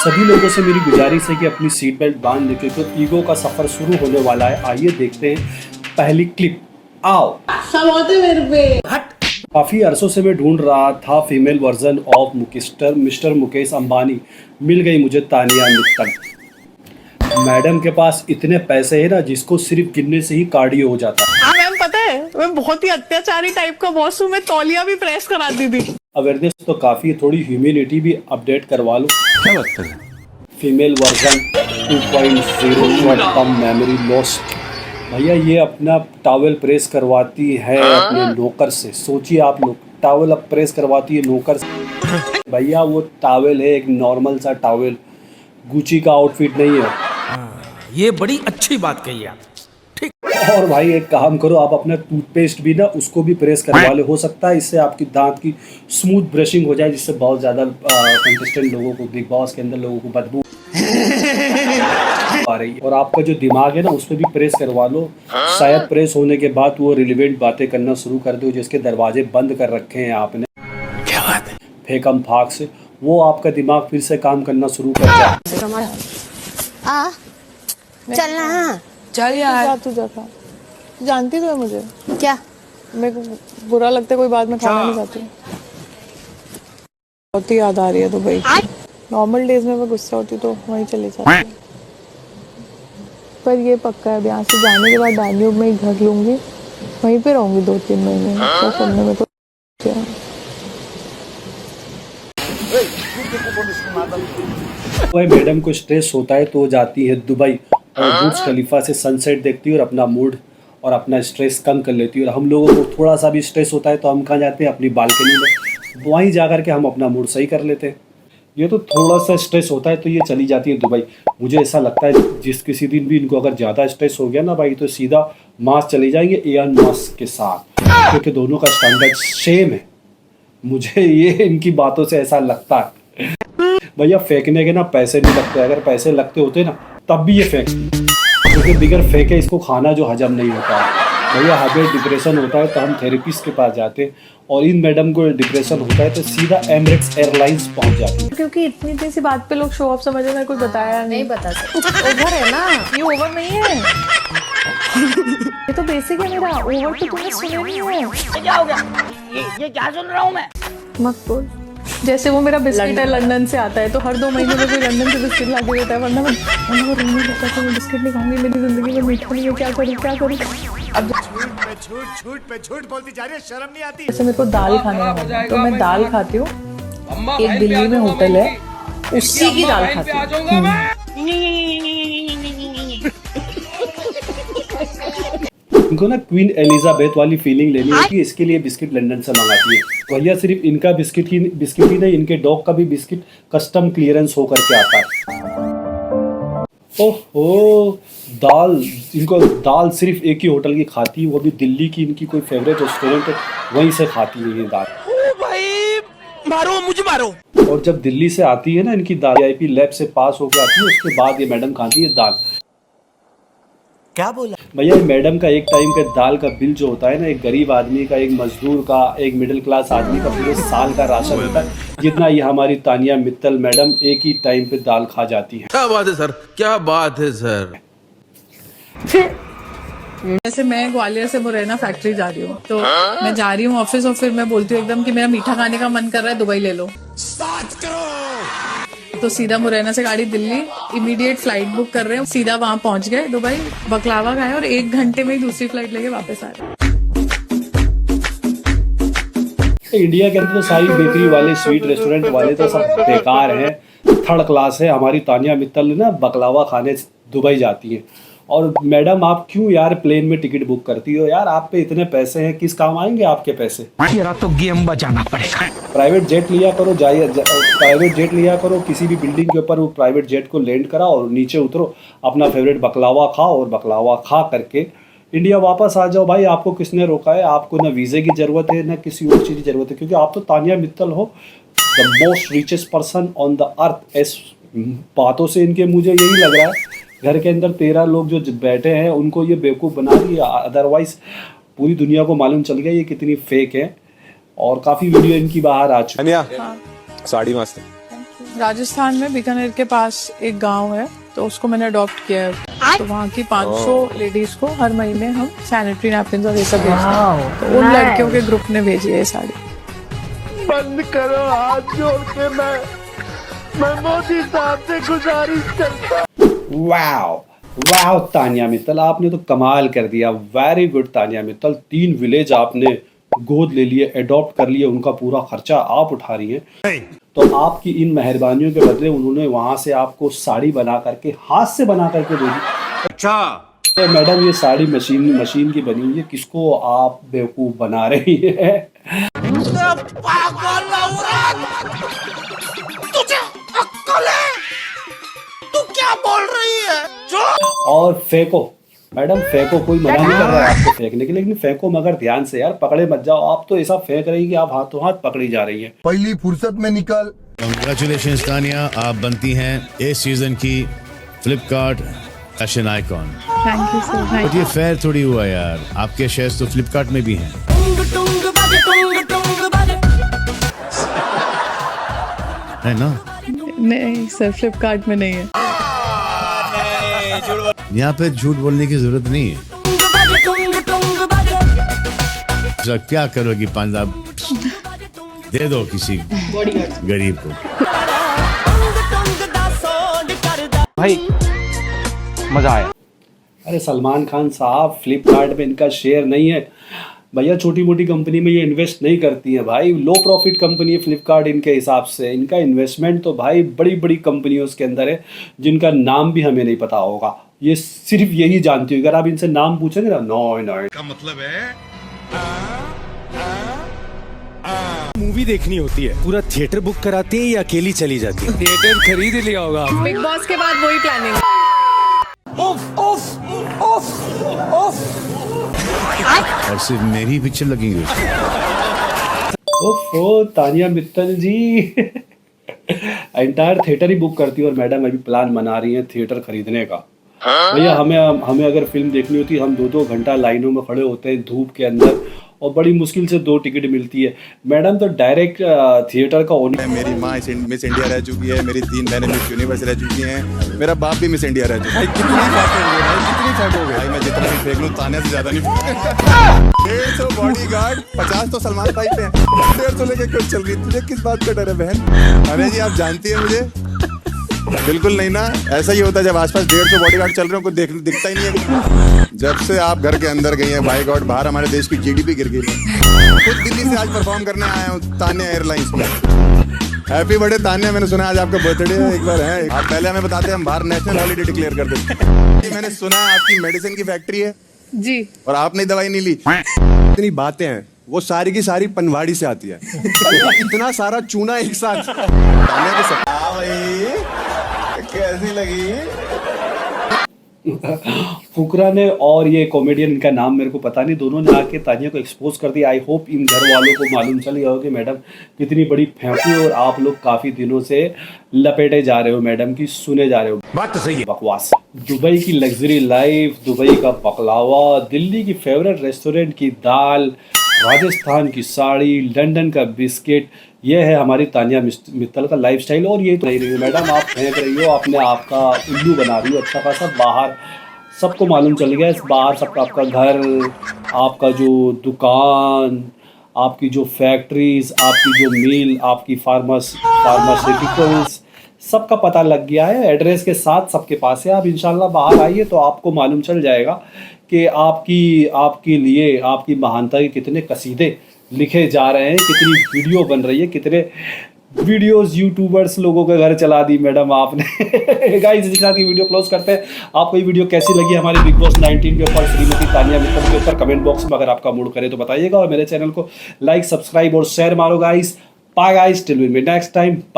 सभी लोगों से मेरी गुजारिश है कि अपनी सीट बेल्ट बांध लें क्योंकि ईगो का सफर शुरू होने वाला है। आइए देखते हैं पहली क्लिप। आओ सब होते मेरे पे। काफ़ी अरसों से मैं ढूंढ रहा था female version of mister Mukesh Ambani. मिल गई मुझे तानिया मित्तल। मैडम के पास इतने पैसे हैं ना जिसको सिर्फ गिनने से ही कार्डियो हो जाता है। मैम पता है मैं बहुत ही अत्याचारी टाइप का बॉस हूँ। मैं तौलिया भी प्रेस कराती थी। अवेयरनेस तो काफ़ी है, थोड़ी ह्यूमैनिटी भी अपडेट करवा लो। क्या बात कर रहे हैं? Female version 2.0 short term memory lost. भैया ये अपना टॉवल प्रेस करवाती है अपने नौकर से। सोचिए आप लोग, टॉवल अब प्रेस करवाती है नौकर से। भैया वो टॉवल है एक नॉर्मल सा टॉवल, गुची का आउटफिट नहीं है। ये बड़ी अच्छी बात कही आप। और भाई एक काम करो, आप अपना टूथपेस्ट भी ना उसको भी प्रेस करवा ले। हो सकता है इससे आपकी दांत की स्मूथ ब्रशिंग हो जाए, जिससे बहुत ज़्यादा कंटेस्टेंट लोगों को, बिग बॉस के अंदर लोगों को बदबू आ रही है। और आपका जो दिमाग है ना उस पर भी प्रेस करवा लो। शायद प्रेस होने के बाद वो रिलेवेंट बातें करना शुरू कर दो जिसके दरवाजे बंद कर रखे हैं आपने। क्या बात है? फेकम फाक से वो आपका दिमाग फिर से काम करना शुरू कर जाए। चलना चल यार तू जाता। जानती तो है मुझे। क्या मेरे को बुरा लगता है कोई बात में खाना नहीं खाती। बहुत ही याद आ रही है दुबई। नॉर्मल डेज में मैं गुस्सा होती तो वहीं चली जाती। पर ये पक्का है यहाँ से जाने के बाद दानियों में ही घर लूंगी, वहीं पे रहूंगी 2-3 महीने। तो करने में तो वही मैडम को स्ट्रेस होता है तो वो जाती है दुबई और बुर्ज खलीफा से सनसेट देखती है और अपना मूड और अपना स्ट्रेस कम कर लेती है। और हम लोगों को थोड़ा सा भी स्ट्रेस होता है तो हम कहाँ जाते हैं? अपनी बालकनी में, वहीं जा कर के हम अपना मूड सही कर लेते हैं। ये तो थोड़ा सा स्ट्रेस होता है तो ये चली जाती है दुबई। मुझे ऐसा लगता है जिस किसी दिन भी इनको अगर ज़्यादा स्ट्रेस हो गया ना भाई तो सीधा मास चले जाएंगे एलन मस्क के साथ, क्योंकि दोनों का स्टैंडर्ड सेम है। मुझे ये इनकी बातों से ऐसा लगता है। भैया फेंकने के ना पैसे नहीं लगते, अगर पैसे लगते होते ना तब भी ये फेंक, क्योंकि बिगर फेंके इसको खाना जो हजम नहीं होता है। भैया हमें डिप्रेशन होता है तो हम थेरेपिस्ट के पास जाते हैं, और इन मैडम को डिप्रेशन होता है तो सीधा एमिरेट्स एयरलाइंस पहुंच जाती है। क्योंकि इतनी सी बात पे लोग शो ऑफ समझ रहे हैं। कोई बताया नहीं बता सकते। ओवर है ना, ये ओवर नहीं है। ये तो बेसिक है मेरा। ओवर तो तूने सुना नहीं है। क्या हो गया? ये क्या सुन रहा हूँ मैं? मत बोल। जैसे वो मेरा बिस्किट है लंदन से आता है तो हर 2 महीने में कोई लंदन से बिस्किट ला के देता है, वरना मैं रूम में रहता तो मैं बिस्किट नहीं खाऊंगी। मेरी जिंदगी में मीठा नहीं है। क्या करूँ? अब झूठ पे झूठ बोलती जा रही है, शर्म नहीं आती? जैसे मेरे को दाल खाने का मन है तो मैं दाल खाती हूँ। एक दिल्ली में होटल है, उसी की दाल खाती हूँ। इनको ना क्वीन एलिजाबेथ वाली फीलिंग लेनी होती है, इसके लिए बिस्किट लंदन से मंगाती है। भैया सिर्फ इनका बिस्किट ही नहीं, इनके डॉग का भी बिस्किट कस्टम क्लियरेंस होकर के आता है। ओहो, दाल, इनको दाल सिर्फ एक ही होटल की खाती है, वो भी दिल्ली की इनकी कोई फेवरेट रेस्टोरेंट है, वहीं से खाती है ये दाल। भाई मारो, मुझे मारो। और जब दिल्ली से आती है ना इनकी दाल VIP लैब से पास होकर आती है, उसके बाद ये मैडम खाती है दाल। क्या बोला भैया मैडम का एक टाइम का दाल का बिल जो होता है ना, एक गरीब आदमी का, एक मजदूर का, एक मिडिल क्लास आदमी का पूरे साल का राशन होता है, जितना ये हमारी तानिया मित्तल मैडम एक ही टाइम पे दाल खा जाती है। क्या बात है सर, क्या बात है सर। जैसे मैं ग्वालियर से मुरैना फैक्ट्री जा रही हूँ तो मैं जा रही हूँ ऑफिस, और फिर मैं बोलती हूँ एकदम कि मेरा मीठा खाने का मन कर रहा है, दुबई ले लो। तो सीधा मुरैना से गाड़ी दिल्ली, इमीडिएट फ्लाइट बुक कर रहे हैं, सीधा वहां पहुंच गए दुबई, बकलावा खाए और 1 घंटे में ही दूसरी फ्लाइट लेके वापस आ रहे। इंडिया के अंदर तो सारी बेकरी वाले, स्वीट रेस्टोरेंट वाले तो सब बेकार हैं, थर्ड क्लास है। हमारी तानिया मित्तल ना बकलावा खाने दुबई जाती है। और मैडम आप क्यों यार प्लेन में टिकट बुक करती हो यार? आप पे इतने पैसे हैं, किस काम आएंगे आपके पैसे? तेरा तो गेम बजाना पड़ेगा। प्राइवेट जेट लिया करो, प्राइवेट जेट लिया करो, किसी भी बिल्डिंग के ऊपर वो प्राइवेट जेट को लैंड कराओ और नीचे उतरो, अपना फेवरेट बकलावा खाओ और बकलावा खा करके इंडिया वापस आ जाओ। भाई आपको किसने रोका है? आपको ना वीज़े की ज़रूरत है ना किसी और चीज़ की ज़रूरत है, क्योंकि आप तो तानिया मित्तल हो, the most richest person on the earth. इस बातों से इनके मुझे यही लग रहा है घर के अंदर 13 लोग जो बैठे हैं उनको ये बेवकूफ़ बना दिया। अदरवाइज पूरी दुनिया को मालूम चल गया ये कितनी फेक है, और काफ़ी वीडियो इनकी बाहर आ चुकी है। साड़ी मस्त है। राजस्थान में बीकानेर के पास एक गांव है, तो उसको मैंने अडॉप्ट किया है। तो वहाँ की 500 लेडीज को हर महीने हम सैनिटरी नैपकिन और ये सब भेजते हैं। तो उन लड़कियों के ग्रुप ने भेजी है ये साड़ी। बंद करो, हाथ जोड़ के मैं मोदी साहब से गुजारिश करता। वाओ वाओ तानिया मित्तल, आपने तो कमाल कर दिया। Very good Tania Mittal, 3 village आपने गोद ले लिए, अडॉप्ट कर लिए, उनका पूरा खर्चा आप उठा रही हैं। तो आपकी इन मेहरबानियों के बदले उन्होंने वहां से आपको साड़ी बना करके, हाथ से बना करके भेजी। अच्छा तो मैडम ये साड़ी मशीन की बनी हुई है, किसको आप बेवकूफ बना रही है? तुझे अक्ल है? तू क्या बोल रही है? और फेंको मैडम, फेंको, कोई मना नहीं कर रहा है आपको फेंकने के लिए, लेकिन फेंको मगर ध्यान से यार, पकड़े मत जाओ। आप तो ऐसा फेंक रही कि आप हाथों हाथ पकड़ी जा रही है। पहली फुर्सत में निकल। कांग्रेचुलेशन तानिया, आप बनती हैं इस सीजन की Flipkart fashion icon. Thank you sir. But ये फेयर थोड़ी हुआ यार, आपके शेयर्स तो फ्लिपकार्ट में भी हैं। है ना? नहीं सर, फ्लिपकार्ट में नहीं है। यहाँ पे झूठ बोलने की जरूरत नहीं है। तो क्या करोगी 5 लाख दे दो किसी गरीब को। भाई मजा आया। अरे सलमान खान साहब, फ्लिपकार्ट में इनका शेयर नहीं है भैया, छोटी मोटी कंपनी में ये इन्वेस्ट नहीं करती है भाई, लो प्रॉफिट कंपनी है फ्लिपकार्ट इनके हिसाब से। इनका इन्वेस्टमेंट तो भाई बड़ी बड़ी कंपनियों के अंदर है, जिनका नाम भी हमें नहीं पता होगा, ये सिर्फ यही जानती होगी। अगर आप इनसे नाम पूछेंगे ना, नो का मतलब है मूवी देखनी होती है, पूरा थिएटर बुक कराती है या अकेली चली जाती है? थिएटर खरीद लिया होगा। बिग बॉस के बाद वही प्लानिंग। और सिर्फ मेरी पिक्चर लगेंगी उसमें। ओफो तानिया मित्तल जी एंटायर थिएटर ही बुक करती है, और मैडम अभी प्लान बना रही हैं थिएटर खरीदने का। भैया हमें अगर फिल्म देखनी होती है, हम 2-2 घंटा लाइनों में खड़े होते हैं धूप के अंदर, और बड़ी मुश्किल से 2 टिकट मिलती है। मैडम तो डायरेक्ट थिएटर का ओनर। मेरी माँ मिस इंडिया रह चुकी है, मेरी 3 बहनें मिस यूनिवर्स रह चुकी हैं, मेरा बाप भी मिस इंडिया रह चुका है। कितनी फैट हो गए भाई, मैं जितना भी फेंक लूं ताने से ज्यादा नहीं। 150 बॉडीगार्ड, 50 तो सलमान भाई पे हैं, 150 लेके क्यों चल रही? तुझे किस बात का डर है बहन? अरे जी आप जानती है मुझे बिल्कुल नहीं ना। ऐसा ही होता है जब आसपास 150 बॉडीगार्ड चल रहे हो, कोई दिखता ही नहीं है। जब से आप घर के अंदर गई हैं, बाय गॉड, बाहर हमारे देश की जीडीपी गिर गई। खुद दिल्ली से आज परफॉर्म करने आया हूँ तान्या एयरलाइंस में। हैप्पी बर्थडे तान्या, मैंने सुना आज आपका बर्थडे है। एक बार है, आप पहले हमें बताते, हम बाहर नेशनल हॉलीडे डिक्लेयर कर देते। मैंने सुना आपकी मेडिसिन की फैक्ट्री है जी, और आपने दवाई नहीं ली। इतनी बातें हैं, वो सारी की सारी पनवाड़ी से आती है। इतना सारा चूना एक साथ। तान्या के साथ कैसी लगी? फुकरा ने और ये कॉमेडियन, इनका नाम मेरे को पता नहीं, दोनों ने आके तानिया को एक्सपोज कर दिया। आई होप इन घर वालों को मालूम चल गया हो कि मैडम कितनी बड़ी फेंकू है, और आप लोग काफ़ी दिनों से लपेटे जा रहे हो मैडम की, सुने जा रहे हो। बात तो सही है। बकवास। दुबई की लग्जरी लाइफ, दुबई का बकलावा, दिल्ली की फेवरेट रेस्टोरेंट की दाल, राजस्थान की साड़ी, लंदन का बिस्किट, यह है हमारी तानिया मित्तल का लाइफस्टाइल। और ये तो नहीं रही हो मैडम, आप फेंक रही हो, अपने आप का उल्लू बना रही हो अच्छा खासा। बाहर सबको मालूम चल गया, बाहर सबका, आपका घर, आपका जो दुकान, आपकी जो फैक्ट्रीज, आपकी जो मिल, आपकी फार्मास्यूटिकल्स, सबका पता लग गया है, एड्रेस के साथ सबके पास है। आप इंशाल्लाह बाहर आइए तो आपको मालूम चल जाएगा कि आपके लिए, आपकी महानता के कितने कसीदे लिखे जा रहे हैं, कितनी वीडियो बन रही है, कितने वीडियोस यूट्यूबर्स लोगों के घर चला दी मैडम आपने। गाइस इसी के साथ ये वीडियो क्लोज करते हैं। आपको ये वीडियो कैसी लगी हमारी बिग बॉस 19 के ऊपर, श्रीमती तानिया मित्तल के ऊपर, कमेंट बॉक्स में अगर आपका मूड करे तो बताइएगा, और मेरे चैनल को लाइक, सब्सक्राइब और शेयर मारो guys. Bye guys, till we meet next time.